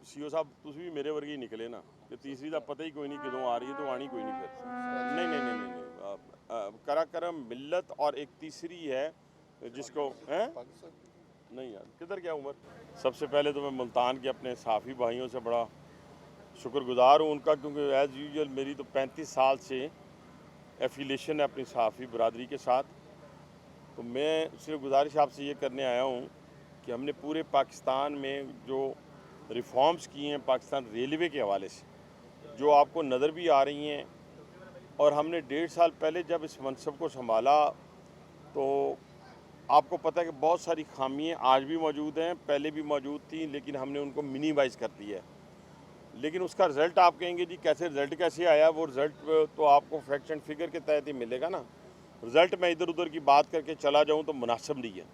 CO साहब ਤੁਸੀਂ ਵੀ ਮੇਰੇ ਵਰਗੇ ਹੀ ਨਿਕਲੇ ਨਾ ਕਿ ਤੀਸਰੀ ਦਾ ਪਤਾ ਹੀ ਕੋਈ नहीं कदों आ रही है तो आनी कोई नहीं फिर नहीं नहीं नहीं नहीं, नहीं। कराकरम मिल्लत और एक तीसरी है जिसको है नहीं यार किधर क्या उम्र। सबसे पहले तो मैं मुल्तान के अपने साफ़ी भाइयों से बड़ा शुक्रगुजार हूँ उनका, क्योंकि एज़ यूजुअल मेरी तो 35 साल से एफिलेशन है अपनी साफ़ी बरदरी के साथ। तो मैं सिर्फ गुजारिश आपसे ये करने आया हूँ कि हमने पूरे पाकिस्तान में जो रिफॉर्म्स किए हैं पाकिस्तान रेलवे के हवाले से, जो आपको नज़र भी आ रही हैं, और हमने 1.5 साल पहले जब इस मनसब को संभाला तो आपको पता है कि बहुत सारी खामियाँ आज भी मौजूद हैं, पहले भी मौजूद थी, लेकिन हमने उनको मिनिमाइज़ कर दिया है। लेकिन उसका रिज़ल्ट आप कहेंगे जी कैसे रिज़ल्ट कैसे आया, वो रिज़ल्ट तो आपको फैक्ट एंड फिगर के तहत ही मिलेगा ना। रिज़ल्ट मैं इधर उधर की बात करके चला जाऊँ तो मुनासिब नहीं है।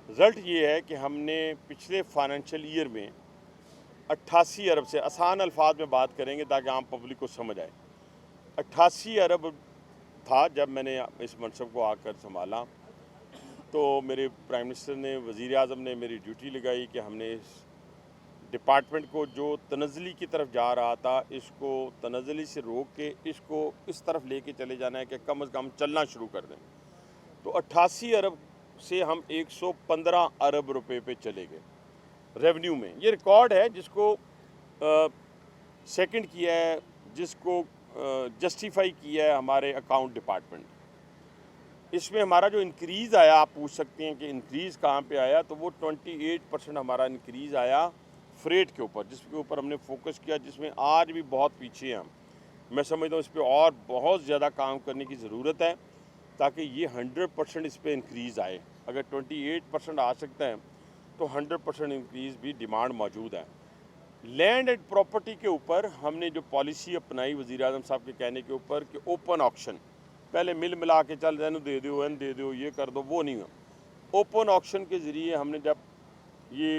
रिज़ल्ट ये है कि हमने पिछले फाइनेंशियल ईयर में 88 अरब से, आसान अल्फाज में बात करेंगे ताकि आम पब्लिक को समझ आए, 88 अरब था जब मैंने इस मनसब को आकर संभाला। तो मेरे प्राइम मिनिस्टर ने, वज़ीर आज़म ने मेरी ड्यूटी लगाई कि हमने इस डिपार्टमेंट को जो तनज़ली की तरफ जा रहा था इसको तनज़ली से रोक के इसको इस तरफ लेके चले जाना है कि कम से कम चलना शुरू कर दें। तो 88 अरब से हम 115 अरब रुपए पे चले गए रेवेन्यू में। ये रिकॉर्ड है जिसको सेकंड किया है, जिसको जस्टिफाई किया है हमारे अकाउंट डिपार्टमेंट। इसमें हमारा जो इंक्रीज़ आया, आप पूछ सकते हैं कि इंक्रीज़ कहाँ पे आया, तो वो 28% हमारा इंक्रीज़ आया फ्रेट के ऊपर, जिसके ऊपर हमने फोकस किया, जिसमें आज भी बहुत पीछे हैं हम। मैं समझता हूँ इस पर और बहुत ज़्यादा काम करने की ज़रूरत है ताकि ये 100% इस पर इंक्रीज़ आए। अगर 28% आ सकता है तो 100% इंक्रीज़ भी डिमांड मौजूद है। लैंड एंड प्रॉपर्टी के ऊपर हमने जो पॉलिसी अपनाई वज़ीर आज़म साहब के कहने के ऊपर कि ओपन ऑक्शन, पहले मिल मिला के चल रहने दे दो, एन दे दो, ये कर दो, वो नहीं हो। ओपन ऑक्शन के ज़रिए हमने जब ये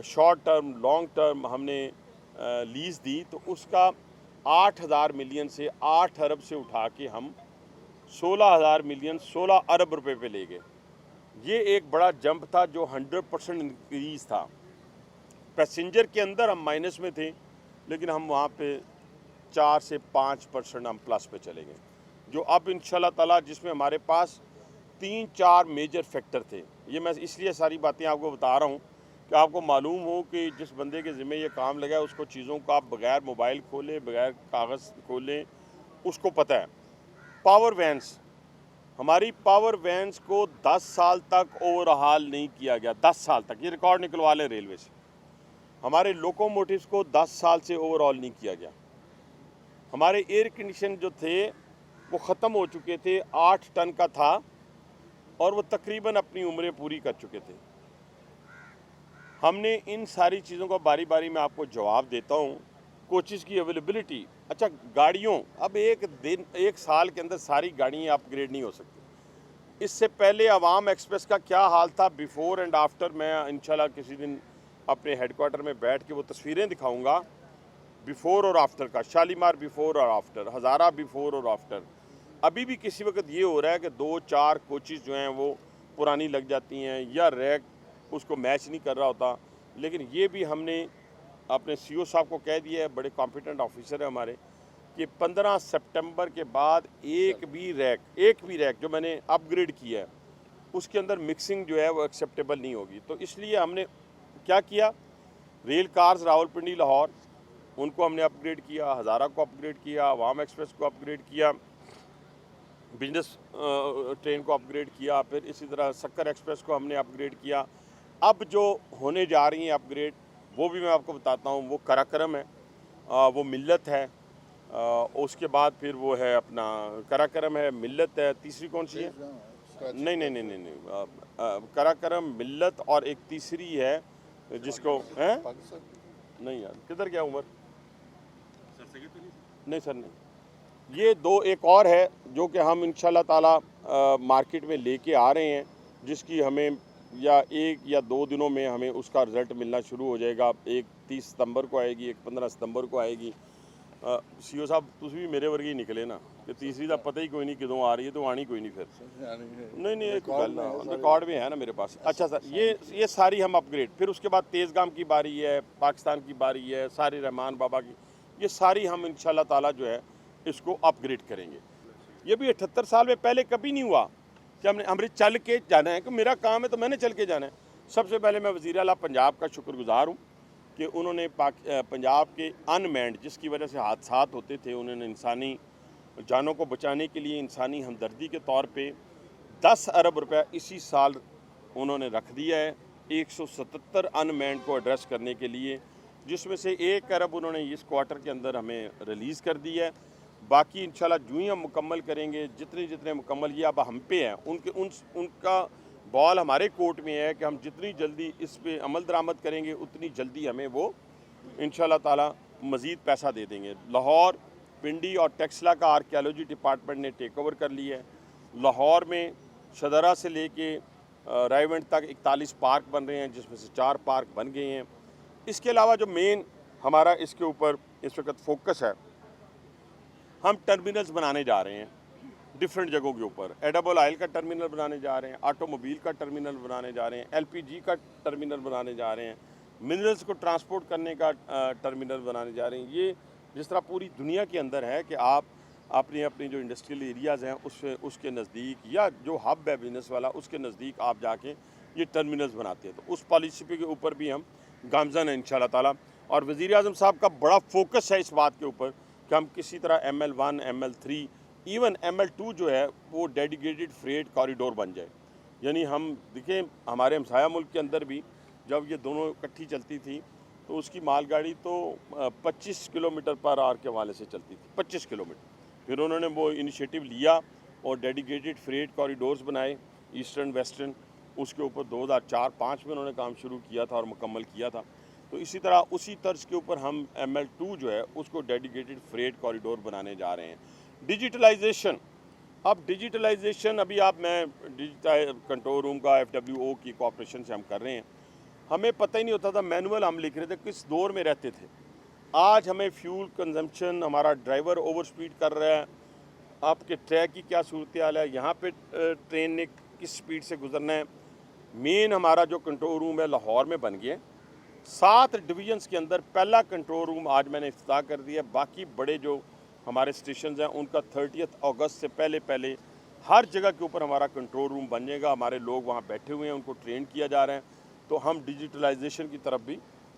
शॉर्ट टर्म लॉन्ग टर्म हमने लीज़ दी तो उसका 8,000 मिलियन से 8 अरब से उठा के हम 16,000 मिलियन 16 अरब रुपए पे ले गए। ये एक बड़ा जंप था जो 100% इंक्रीज़ था। पैसेंजर के अंदर हम माइनस में थे, लेकिन हम वहाँ पे 4 से 5% हम प्लस पे चले गए, जो अब इंशाल्लाह ताला जिसमें हमारे पास 3-4 मेजर फैक्टर थे। ये मैं इसलिए सारी बातें आपको बता रहा हूँ कि आपको मालूम हो कि जिस बंदे के ज़िम्मे ये काम लगा है उसको चीज़ों का आप बग़ैर मोबाइल खोले, बग़ैर कागज़ खोले, उसको पता है। पावर वैन्स, हमारी पावर वैन्स को 10 साल तक ओवरहाल नहीं किया गया, 10 साल तक, ये रिकॉर्ड निकलवा लें रेलवे से। हमारे लोकोमोटिव्स को 10 साल से ओवरऑल नहीं किया गया। हमारे एयर कंडीशन जो थे वो ख़त्म हो चुके थे, 8 टन का था और वो तकरीबन अपनी उम्रें पूरी कर चुके थे। हमने इन सारी चीज़ों का बारी बारी में आपको जवाब देता हूँ। कोचेज़ की अवेलेबिलिटी, अच्छा गाड़ियों, अब एक साल के अंदर सारी गाड़ियाँ अपग्रेड नहीं हो सकती। इससे पहले अवाम एक्सप्रेस का क्या हाल था बिफ़ोर एंड आफ्टर, मैं इंशाल्लाह किसी दिन अपने हेडक्वार्टर में बैठ के वो तस्वीरें दिखाऊंगा बिफ़ोर और आफ्टर का। शालीमार बिफ़ोर और आफ्टर, हज़ारा बिफ़ोर और आफ्टर। अभी भी किसी वक्त ये हो रहा है कि 2-4 कोचेज़ जो हैं वो पुरानी लग जाती हैं या रैक उसको मैच नहीं कर रहा होता। लेकिन ये भी हमने अपने सीओ साहब को कह दिया है, बड़े कॉम्पिटेंट ऑफिसर है हमारे, कि 15 सितंबर के बाद एक भी रैक जो मैंने अपग्रेड किया है उसके अंदर मिक्सिंग जो है वो एक्सेप्टेबल नहीं होगी। तो इसलिए हमने क्या किया, रेल कार्स रावलपिंडी लाहौर उनको हमने अपग्रेड किया, हज़ारा को अपग्रेड किया, अवाम एक्सप्रेस को अपग्रेड किया, बिजनेस ट्रेन को अपग्रेड किया, फिर इसी तरह सक्कर एक्सप्रेस को हमने अपग्रेड किया। अब जो होने जा रही हैं अपग्रेड वो भी मैं आपको बताता हूँ। वो कराकरम है, वो मिल्लत है, उसके बाद फिर वो है अपना कराकरम है, मिल्लत है, तीसरी कौन सी है? नहीं नहीं नहीं नहीं नहीं, कराकरम, मिल्लत और एक तीसरी है जिसको है नहीं यार किधर क्या उम्र नहीं सर नहीं, ये दो एक और है जो कि हम इंशाल्लाह ताला मार्केट में लेके आ रहे हैं, जिसकी हमें या 1 या 2 दिनों में हमें उसका रिज़ल्ट मिलना शुरू हो जाएगा। एक 30 सितंबर को आएगी, एक 15 सितंबर को आएगी। सीओ साहब ਤੁਸੀਂ ਵੀ ਮੇਰੇ ਵਰਗੇ ਹੀ निकले ना। कि तीसरी का पता ही कोई नहीं किदों आ रही है, तो आनी कोई नहीं फिर नहीं एक गल रिकॉर्ड में है ना मेरे पास। अच्छा सर, ये सारी हम अपग्रेड, फिर उसके बाद तेज़गाम की बारी है, पाकिस्तान की बारी है, सारी रहमान बाबा की, ये सारी हम इंशाल्लाह ताला जो है इसको अपग्रेड करेंगे। ये भी 78 साल में पहले कभी नहीं हुआ कि हमने चल के जाना है, कि मेरा काम है तो मैंने चल के जाना है। सबसे पहले मैं वज़ीर आला पंजाब का शुक्रगुज़ार हूँ कि उन्होंने पंजाब के अनमैंड, जिसकी वजह से हादसात होते थे, उन्होंने इंसानी जानों को बचाने के लिए इंसानी हमदर्दी के तौर पे 10 अरब रुपया इसी साल उन्होंने रख दिया है 177 अनमैंड को एड्रेस करने के लिए, जिसमें से 1 अरब उन्होंने इस क्वार्टर के अंदर हमें रिलीज़ कर दिया है। बाकी इंशाल्लाह जो ही हम मुकम्मल करेंगे, जितने मुकम्मल, ये अब हम पे हैं, उनका बॉल हमारे कोर्ट में है कि हम जितनी जल्दी इस पे अमल दरामद करेंगे उतनी जल्दी हमें वो इंशाल्लाह ताला मज़ीद पैसा दे देंगे। लाहौर, पिंडी और टेक्सला का आर्कियोलॉजी डिपार्टमेंट ने टेक ओवर कर लिया है। लाहौर में शदरा से लेके रायवंड तक 41 पार्क बन रहे हैं, जिसमें से 4 पार्क बन गए हैं। इसके अलावा जो मेन हमारा इसके ऊपर इस वक्त फोकस है, हम टर्मिनल्स बनाने जा रहे हैं डिफरेंट जगहों के ऊपर। एडिबल ऑयल का टर्मिनल बनाने जा रहे हैं, ऑटोमोबाइल का टर्मिनल बनाने जा रहे हैं, LPG का टर्मिनल बनाने जा रहे हैं, मिनरल्स को ट्रांसपोर्ट करने का टर्मिनल बनाने जा रहे हैं। ये जिस तरह पूरी दुनिया के अंदर है कि आप अपनी जो इंडस्ट्रियल एरियाज़ हैं उसके नज़दीक, या जो हब है बिजनेस वाला, उसके नज़दीक आप जाके ये टर्मिनल्स बनाते हैं। तो उस पॉलिसी के ऊपर भी हम गामज़न हैं इंशाल्लाह ताला। और वज़ीर आज़म साहब का बड़ा फोकस है इस बात के ऊपर कि हम किसी तरह ML1, ML3, इवन ML2 जो है वो डेडिकेटेड फ्रेट कॉरिडोर बन जाए। यानी हम देखें, हमारे हमसाया मुल्क के अंदर भी जब ये दोनों इकट्ठी चलती थी तो उसकी मालगाड़ी तो 25 किलोमीटर पर आवर के हवाले से चलती थी, 25 किलोमीटर। फिर उन्होंने वो इनिशिएटिव लिया और डेडिकेटेड फ्रेट कॉरिडोर्स बनाए, ईस्टर्न वेस्टर्न। उसके ऊपर 2004-05 में उन्होंने काम शुरू किया था और मुकम्मल किया था। तो इसी तरह उसी तर्ज के ऊपर हम ML2 जो है उसको डेडिकेटेड फ्रेट कॉरिडोर बनाने जा रहे हैं। डिजिटलाइजेशन, अब डिजिटलाइजेशन मैं डिजिटल कंट्रोल रूम का FWO की कोऑपरेशन से हम कर रहे हैं। हमें पता ही नहीं होता था, मैनुअल हम लिख रहे थे, किस दौर में रहते थे। आज हमें फ्यूल कंजम्पशन, हमारा ड्राइवर ओवर स्पीड कर रहा है, आपके ट्रैक की क्या सूरत हाल है, यहाँ पे ट्रेन ने किस स्पीड से गुजरना है। मेन हमारा जो कंट्रोल रूम है लाहौर में बन गया। 7 डिवीजन्स के अंदर पहला कंट्रोल रूम आज मैंने इफ्तिताह कर दिया। बाकी बड़े जो हमारे स्टेशन हैं उनका 30 अगस्त से पहले हर जगह के ऊपर हमारा कंट्रोल रूम बन जाएगा। हमारे लोग वहाँ बैठे हुए हैं, उनको ट्रेन किया जा रहा है। तो हम डिजिटलाइजेशन की तरफ भी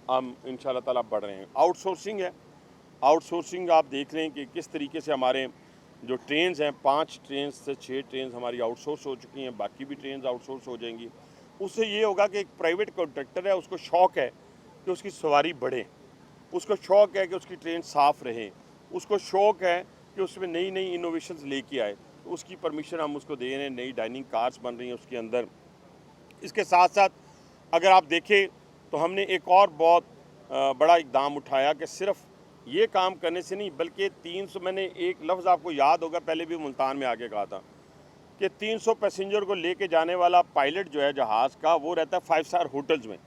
हम इंशाल्लाह ताला बढ़ रहे हैं। आउटसोर्सिंग है, आउटसोर्सिंग आप देख रहे हैं कि किस तरीके से हमारे जो ट्रेन्स हैं, 5 ट्रेन से 6 ट्रेन हमारी आउटसोर्स हो चुकी हैं, बाकी भी ट्रेन आउटसोर्स हो जाएंगी। उससे ये होगा कि एक प्राइवेट कॉन्ट्रैक्टर है, उसको शौक़ है कि उसकी सवारी बढ़े, उसको शौक़ है कि उसकी ट्रेन साफ़ रहे, उसको शौक़ है कि उसमें नई नई इनोवेशंस लेके आए। तो उसकी परमिशन हम उसको दे रहे हैं। नई डाइनिंग कार्स बन रही हैं उसके अंदर। इसके साथ साथ अगर आप देखें तो हमने एक और बहुत बड़ा इकदाम उठाया कि सिर्फ ये काम करने से नहीं, बल्कि 300, मैंने एक लफ्ज़ आपको याद होगा पहले भी मुल्तान में आगे कहा था कि 300 पैसेंजर को लेके जाने वाला पायलट जो है जहाज़ का, वो रहता है 5 स्टार होटल्स में।